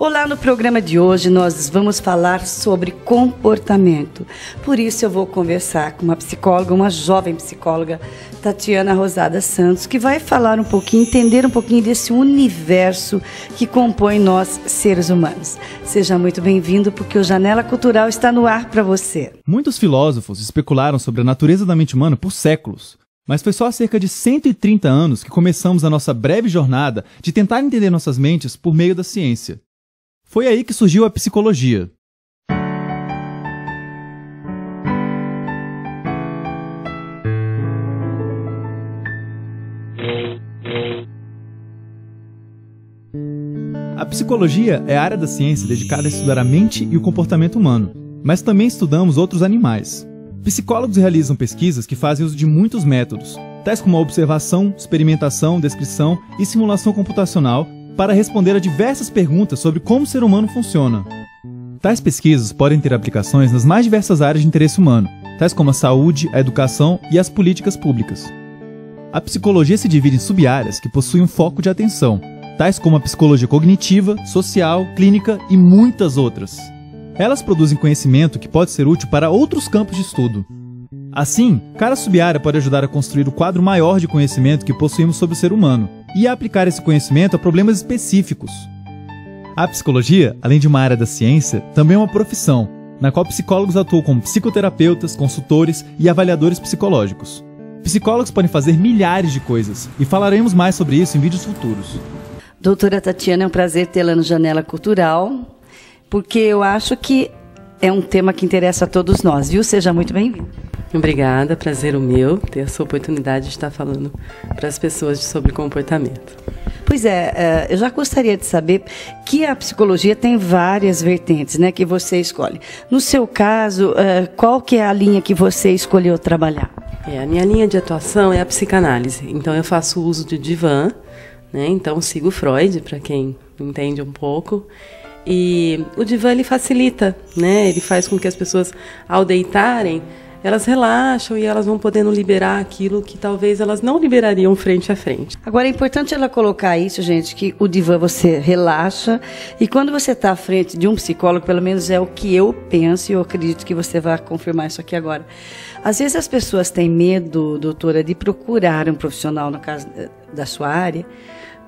Olá, no programa de hoje nós vamos falar sobre comportamento. Por isso eu vou conversar com uma psicóloga, uma jovem psicóloga, Tatiana Rosada Santos, que vai falar um pouquinho, entender um pouquinho desse universo que compõe nós, seres humanos. Seja muito bem-vindo, porque o Janela Cultural está no ar para você. Muitos filósofos especularam sobre a natureza da mente humana por séculos. Mas foi só há cerca de 130 anos que começamos a nossa breve jornada de tentar entender nossas mentes por meio da ciência. Foi aí que surgiu a psicologia. A psicologia é a área da ciência dedicada a estudar a mente e o comportamento humano, mas também estudamos outros animais. Psicólogos realizam pesquisas que fazem uso de muitos métodos, tais como a observação, experimentação, descrição e simulação computacional, para responder a diversas perguntas sobre como o ser humano funciona. Tais pesquisas podem ter aplicações nas mais diversas áreas de interesse humano, tais como a saúde, a educação e as políticas públicas. A psicologia se divide em sub-áreas que possuem um foco de atenção, tais como a psicologia cognitiva, social, clínica e muitas outras. Elas produzem conhecimento que pode ser útil para outros campos de estudo. Assim, cada sub-área pode ajudar a construir o quadro maior de conhecimento que possuímos sobre o ser humano e a aplicar esse conhecimento a problemas específicos. A psicologia, além de uma área da ciência, também é uma profissão, na qual psicólogos atuam como psicoterapeutas, consultores e avaliadores psicológicos. Psicólogos podem fazer milhares de coisas e falaremos mais sobre isso em vídeos futuros. Doutora Tatiana, é um prazer tê-la no Janela Cultural, porque eu acho que é um tema que interessa a todos nós, viu? Seja muito bem-vindo. Obrigada, prazer o meu ter essa oportunidade de estar falando para as pessoas sobre comportamento. Pois é, eu já gostaria de saber que a psicologia tem várias vertentes, né, que você escolhe. No seu caso, qual que é a linha que você escolheu trabalhar? A minha linha de atuação é a psicanálise, então eu faço uso de divã, né, então sigo Freud, para quem entende um pouco. E o divã, ele facilita, né? Ele faz com que as pessoas, ao deitarem, elas relaxam e elas vão podendo liberar aquilo que talvez elas não liberariam frente a frente. Agora, é importante ela colocar isso, gente, que o divã você relaxa e quando você está à frente de um psicólogo, pelo menos é o que eu penso e eu acredito que você vai confirmar isso aqui agora. Às vezes as pessoas têm medo, doutora, de procurar um profissional, no caso da sua área,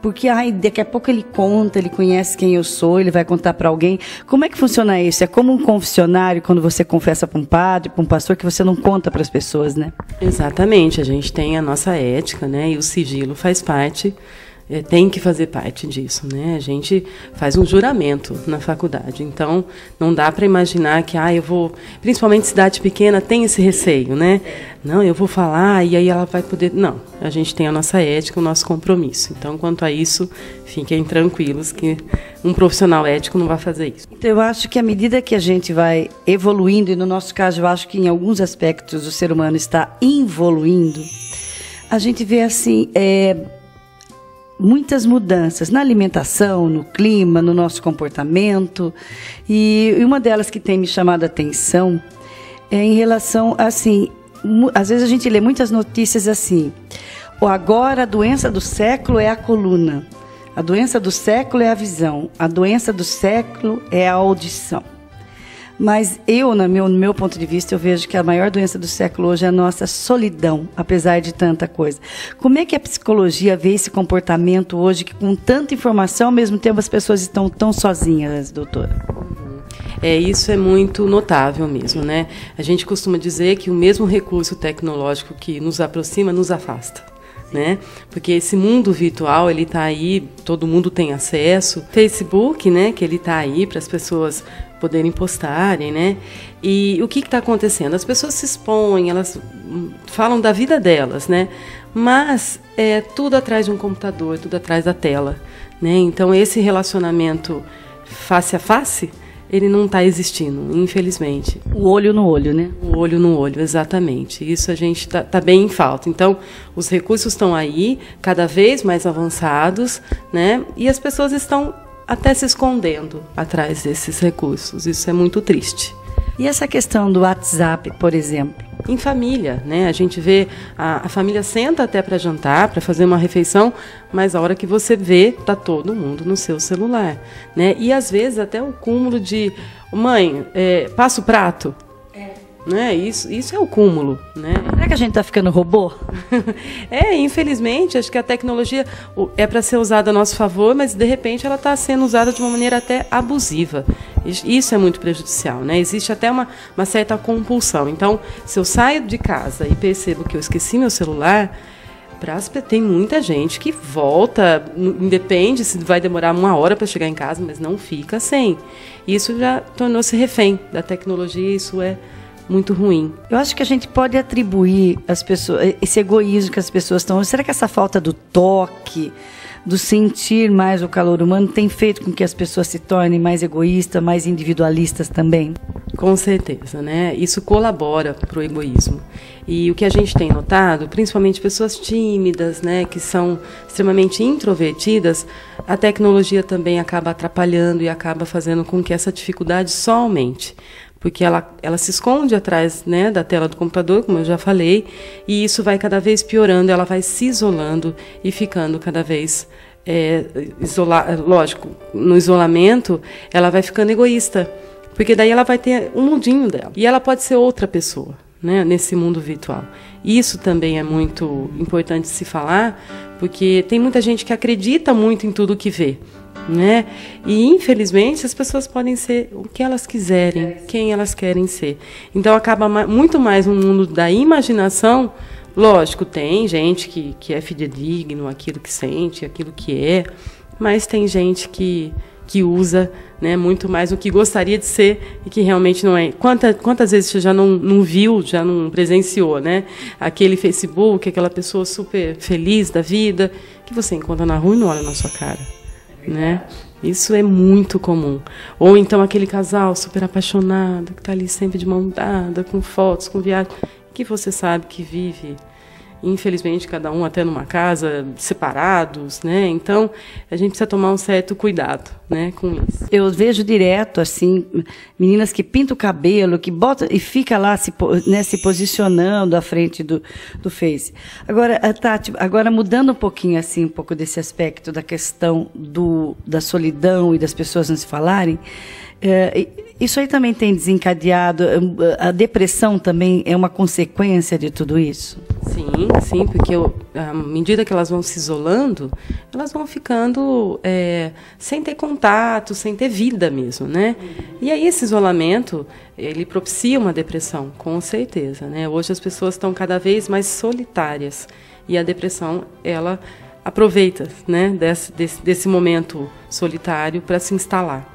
porque daqui a pouco ele conta, ele conhece quem eu sou, ele vai contar para alguém. Como é que funciona isso? É como um confessionário quando você confessa para um padre, para um pastor, que você não conta para as pessoas, né? Exatamente, a gente tem a nossa ética, né? E o sigilo faz parte, tem que fazer parte disso, né? A gente faz um juramento na faculdade, então não dá para imaginar que eu vou, principalmente cidade pequena, tem esse receio, né? Não, eu vou falar e aí ela vai poder... Não, a gente tem a nossa ética, o nosso compromisso. Então, quanto a isso, fiquem tranquilos que um profissional ético não vai fazer isso. Então, eu acho que à medida que a gente vai evoluindo, e no nosso caso eu acho que em alguns aspectos o ser humano está evoluindo, a gente vê assim... muitas mudanças na alimentação, no clima, no nosso comportamento. E uma delas que tem me chamado a atenção é em relação, assim, às vezes a gente lê muitas notícias assim, agora a doença do século é a coluna, a doença do século é a visão, a doença do século é a audição. Mas no meu ponto de vista, eu vejo que a maior doença do século hoje é a nossa solidão, apesar de tanta coisa. Como é que a psicologia vê esse comportamento hoje, que com tanta informação, ao mesmo tempo as pessoas estão tão sozinhas, doutora? Isso é muito notável mesmo, né? A gente costuma dizer que o mesmo recurso tecnológico que nos aproxima, nos afasta. Né? Porque esse mundo virtual, ele está aí, todo mundo tem acesso. Facebook, né, que ele está aí para as pessoas poderem postarem, né? E o que está acontecendo? As pessoas se expõem, elas falam da vida delas, né? Mas é tudo atrás de um computador, tudo atrás da tela, né? Então esse relacionamento face a face, ele não está existindo, infelizmente. O olho no olho, né? O olho no olho, exatamente. Isso a gente tá bem em falta. Então, os recursos estão aí, cada vez mais avançados, né? E as pessoas estão até se escondendo atrás desses recursos. Isso é muito triste. E essa questão do WhatsApp, por exemplo? em família, né? A gente vê a família senta até para jantar, para fazer uma refeição, mas a hora que você vê, tá todo mundo no seu celular, né? E às vezes até o cúmulo de, mãe, passa o prato. Né? Isso é o cúmulo, né? Será que a gente está ficando robô? Infelizmente, acho que a tecnologia é para ser usada a nosso favor, mas de repente ela está sendo usada de uma maneira até abusiva. Isso é muito prejudicial, né? Existe até uma certa compulsão. Então, se eu saio de casa e percebo que eu esqueci meu celular, tem muita gente que volta, independe se vai demorar 1 hora para chegar em casa, mas não fica sem. Isso já tornou-se refém da tecnologia, isso é muito ruim. Eu acho que a gente pode atribuir às pessoas, esse egoísmo que as pessoas estão... Será que essa falta do toque, do sentir mais o calor humano, tem feito com que as pessoas se tornem mais egoístas, mais individualistas também? Com certeza, né? Isso colabora para o egoísmo. E o que a gente tem notado, principalmente pessoas tímidas, né, que são extremamente introvertidas, a tecnologia também acaba atrapalhando e acaba fazendo com que essa dificuldade só aumente. Porque ela se esconde atrás, né, da tela do computador, como eu já falei, e isso vai cada vez piorando, ela vai se isolando e ficando cada vez lógico, no isolamento, ela vai ficando egoísta, porque daí ela vai ter um mundinho dela, e ela pode ser outra pessoa, né, nesse mundo virtual. Isso também é muito importante se falar, porque tem muita gente que acredita muito em tudo que vê, né? E infelizmente as pessoas podem ser o que elas quiserem, quem elas querem ser. Então acaba muito mais um mundo da imaginação. Lógico, tem gente que é fidedigno, aquilo que sente, aquilo que é, mas tem gente que usa, né, muito mais o que gostaria de ser e que realmente não é. Quantas vezes você já não viu, já não presenciou, né? Aquele Facebook, aquela pessoa super feliz da vida, que você encontra na rua e não olha na sua cara. Né? Isso é muito comum. Ou então aquele casal super apaixonado que está ali sempre de mão dada, com fotos, com viagem, que você sabe que vive, infelizmente, cada um até numa casa, separados, né? Então, a gente precisa tomar um certo cuidado, né, com isso. Eu vejo direto, assim, meninas que pintam o cabelo, que botam e fica lá se posicionando à frente do Face. Agora, Tati, mudando um pouquinho, assim, um pouco desse aspecto da questão da solidão e das pessoas não se falarem, isso aí também tem desencadeado, a depressão também é uma consequência de tudo isso? Sim, porque à medida que elas vão se isolando, elas vão ficando sem ter contato, sem ter vida mesmo, né? E aí esse isolamento, ele propicia uma depressão, com certeza, né? Hoje as pessoas estão cada vez mais solitárias e a depressão, ela aproveita, né, desse momento solitário para se instalar.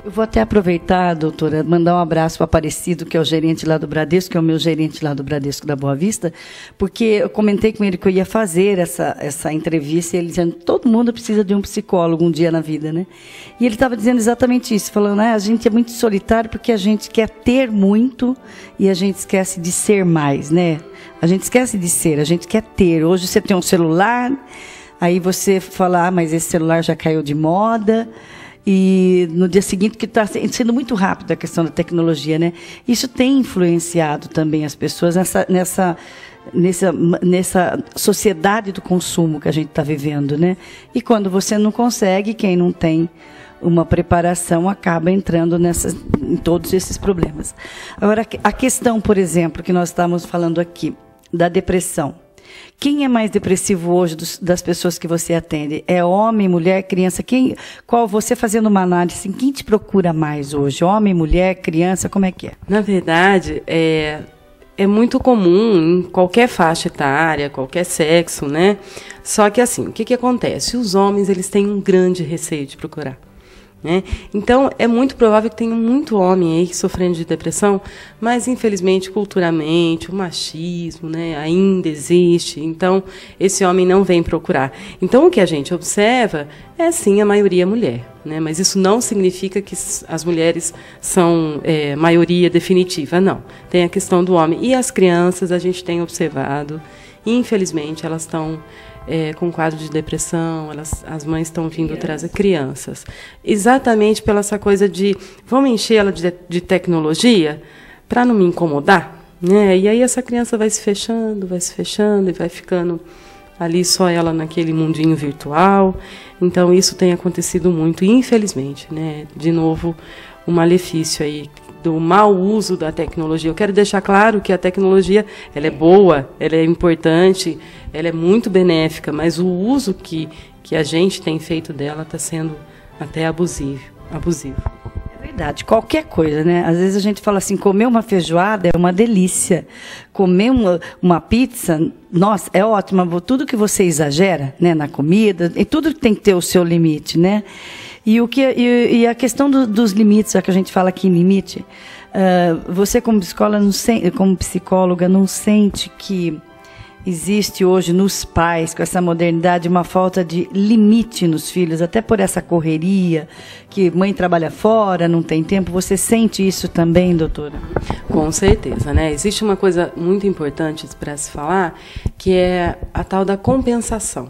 Eu vou até aproveitar, doutora, mandar um abraço para o Aparecido, que é o gerente lá do Bradesco, que é o meu gerente lá do Bradesco da Boa Vista, porque eu comentei com ele que eu ia fazer essa entrevista, e ele dizendo que todo mundo precisa de um psicólogo um dia na vida, né? E ele estava dizendo exatamente isso, falando, a gente é muito solitário porque a gente quer ter muito e a gente esquece de ser mais, né? A gente esquece de ser, a gente quer ter. Hoje você tem um celular, aí você fala, mas esse celular já caiu de moda. E no dia seguinte, que está sendo muito rápido a questão da tecnologia, né? Isso tem influenciado também as pessoas nessa sociedade do consumo que a gente está vivendo, né? E quando você não consegue, quem não tem uma preparação acaba entrando em todos esses problemas. Agora, a questão, por exemplo, que nós estamos falando aqui, da depressão. Quem é mais depressivo hoje das pessoas que você atende? É homem, mulher, criança? Qual você fazendo uma análise, quem te procura mais hoje? Homem, mulher, criança, como é que é? Na verdade, é muito comum em qualquer faixa etária, qualquer sexo, né? Só que assim, o que acontece? Os homens, eles têm um grande receio de procurar. Né? Então, é muito provável que tenha muito homem aí sofrendo de depressão, mas, infelizmente, culturalmente, o machismo, né, ainda existe. Então, esse homem não vem procurar. Então, o que a gente observa é, sim, a maioria mulher. Né? Mas isso não significa que as mulheres são maioria definitiva, não. Tem a questão do homem. E as crianças, a gente tem observado, infelizmente, elas estão com quadro de depressão, as mães estão vindo trazer crianças. Exatamente pela essa coisa de, vamos encher ela de tecnologia para não me incomodar, né? E aí essa criança vai se fechando e vai ficando ali só ela naquele mundinho virtual. Então isso tem acontecido muito, infelizmente, né? De novo, o malefício aí do mau uso da tecnologia. Eu quero deixar claro que a tecnologia, ela é boa, ela é importante, ela é muito benéfica, mas o uso que a gente tem feito dela está sendo até abusivo. É verdade, qualquer coisa, né? Às vezes a gente fala assim, comer uma feijoada é uma delícia, comer uma pizza, nossa, é ótimo, tudo que você exagera, né, na comida, e tudo tem que ter o seu limite, né? E a questão dos limites, já que a gente fala aqui em limite, você como psicóloga não sente que existe hoje nos pais, com essa modernidade, uma falta de limite nos filhos, até por essa correria, que mãe trabalha fora, não tem tempo. Você sente isso também, doutora? Com certeza, né? Existe uma coisa muito importante para se falar, que é a tal da compensação.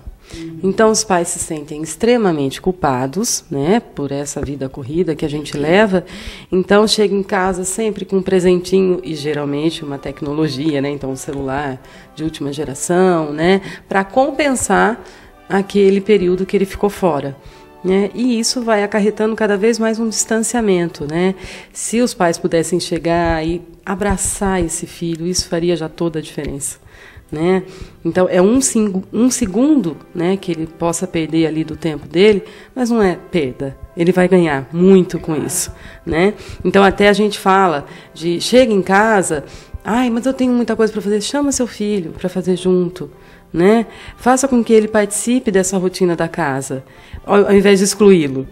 Então, os pais se sentem extremamente culpados, né, por essa vida corrida que a gente leva. Então, chega em casa sempre com um presentinho e, geralmente, uma tecnologia, né, então um celular de última geração, né, para compensar aquele período que ele ficou fora. Né? E isso vai acarretando cada vez mais um distanciamento, né? Se os pais pudessem chegar e abraçar esse filho, isso faria já toda a diferença. Né? Então é um segundo, né, que ele possa perder ali do tempo dele, mas não é perda, ele vai ganhar muito com isso, né? Então até a gente fala de chega em casa, ai, mas eu tenho muita coisa para fazer, chama seu filho para fazer junto, né? Faça com que ele participe dessa rotina da casa, ao invés de excluí-lo.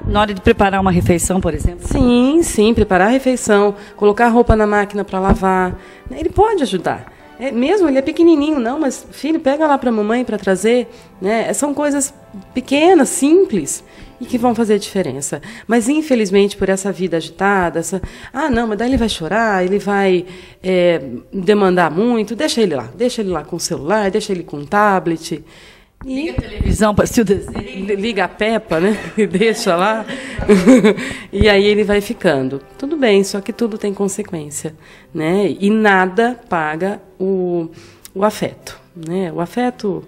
Na hora de preparar uma refeição, por exemplo? Sim, preparar a refeição, colocar a roupa na máquina para lavar, né? Ele pode ajudar. Mesmo, ele é pequenininho, não, mas, filho, pega lá para a mamãe para trazer, né? São coisas pequenas, simples, e que vão fazer diferença. Mas, infelizmente, por essa vida agitada, não, mas daí ele vai chorar, ele vai demandar muito, deixa ele lá com o celular, deixa ele com o tablet. Liga a televisão para assistir o desenho. Liga a Peppa, né? E deixa lá. E aí ele vai ficando. Tudo bem, só que tudo tem consequência, né? E nada paga o afeto, né? O afeto,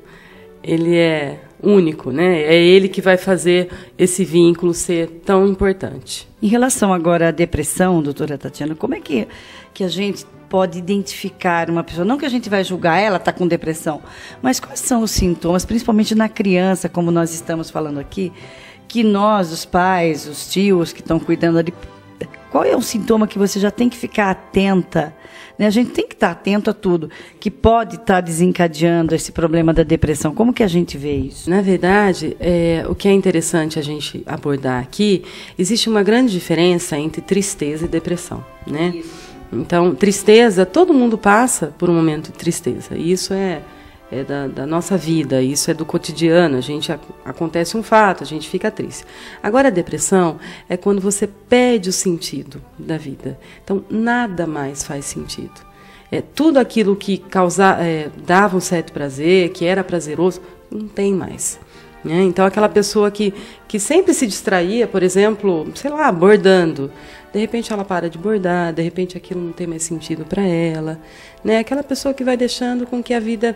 ele é único, né? É ele que vai fazer esse vínculo ser tão importante. Em relação agora à depressão, doutora Tatiana, como é que a gente pode identificar uma pessoa? Não que a gente vai julgar ela está com depressão, mas quais são os sintomas, principalmente na criança, como nós estamos falando aqui, que nós, os pais, os tios que estão cuidando ali, qual é o sintoma que você já tem que ficar atenta? Né? A gente tem que estar atento a tudo que pode estar desencadeando esse problema da depressão. Como que a gente vê isso? Na verdade, o que é interessante a gente abordar aqui, existe uma grande diferença entre tristeza e depressão, né? Isso. Então, tristeza, todo mundo passa por um momento de tristeza. E isso é da nossa vida, isso é do cotidiano. Acontece um fato, a gente fica triste. Agora, a depressão é quando você perde o sentido da vida. Então, nada mais faz sentido. Tudo aquilo que dava um certo prazer, que era prazeroso, não tem mais. Né? Então, aquela pessoa que sempre se distraía, por exemplo, sei lá, bordando, de repente ela para de bordar, de repente aquilo não tem mais sentido para ela, né? Aquela pessoa que vai deixando com que a vida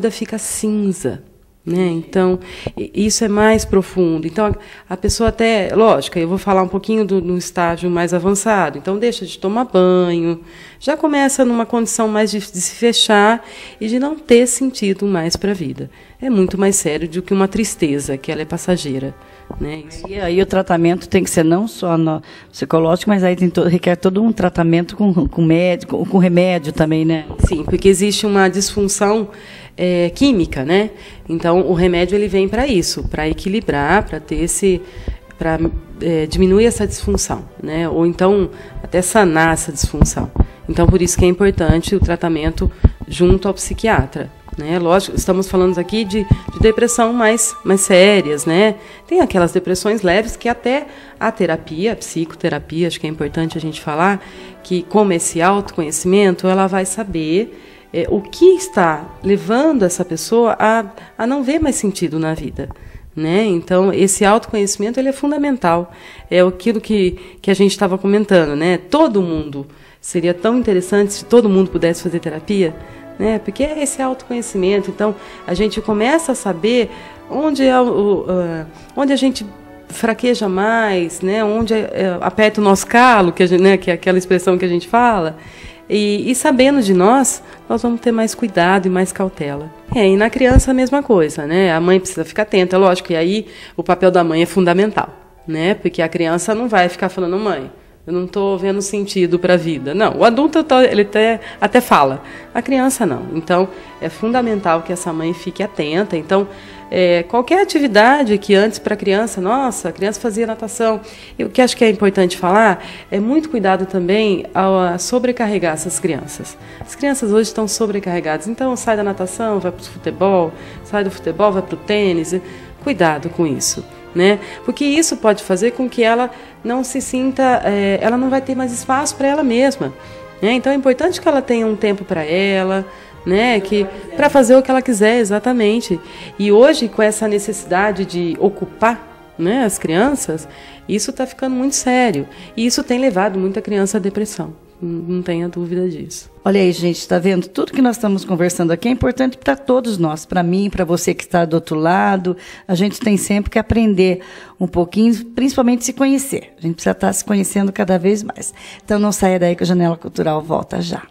fica cinza, né? Então, isso é mais profundo. Então, a pessoa até, lógico, eu vou falar um pouquinho no estágio mais avançado, então deixa de tomar banho, já começa numa condição mais de se fechar e de não ter sentido mais para a vida. É muito mais sério do que uma tristeza, que ela é passageira. Né? E aí o tratamento tem que ser não só no psicológico, mas aí requer todo um tratamento com remédio também, né? Sim, porque existe uma disfunção química, né? Então o remédio ele vem para isso, para equilibrar, para diminuir essa disfunção, né? Ou então até sanar essa disfunção. Então por isso que é importante o tratamento junto ao psiquiatra. Né? Lógico, estamos falando aqui de depressão mais sérias, né? Tem aquelas depressões leves que até a terapia, a psicoterapia, acho que é importante a gente falar, que como esse autoconhecimento, ela vai saber o que está levando essa pessoa a não ver mais sentido na vida. né? Então, esse autoconhecimento ele é fundamental. É aquilo que a gente estava comentando, né? Todo mundo, seria tão interessante se todo mundo pudesse fazer terapia, né? Porque é esse autoconhecimento. Então, a gente começa a saber onde a gente fraqueja mais, né? Onde aperta o nosso calo, né? Que é aquela expressão que a gente fala. E sabendo de nós vamos ter mais cuidado e mais cautela. E na criança a mesma coisa, né? A mãe precisa ficar atenta, lógico, e aí o papel da mãe é fundamental, né? Porque a criança não vai ficar falando, mãe, eu não estou vendo sentido para a vida. Não, o adulto ele até fala, a criança não. Então, é fundamental que essa mãe fique atenta. Então, qualquer atividade que antes para a criança, nossa, a criança fazia natação. E o que acho que é importante falar é muito cuidado também ao sobrecarregar essas crianças. As crianças hoje estão sobrecarregadas, então sai da natação, vai para o futebol, sai do futebol, vai para o tênis. Cuidado com isso, né? Porque isso pode fazer com que ela não se sinta, ela não vai ter mais espaço para ela mesma, né? Então é importante que ela tenha um tempo para ela, né, para fazer o que ela quiser, exatamente. E hoje, com essa necessidade de ocupar, né, as crianças, isso está ficando muito sério. E isso tem levado muita criança à depressão. Não tenha dúvida disso. Olha aí, gente, está vendo? Tudo que nós estamos conversando aqui é importante para todos nós, para mim, para você que está do outro lado. A gente tem sempre que aprender um pouquinho, principalmente se conhecer. A gente precisa estar se conhecendo cada vez mais. Então não saia daí que a Janela Cultural volta já.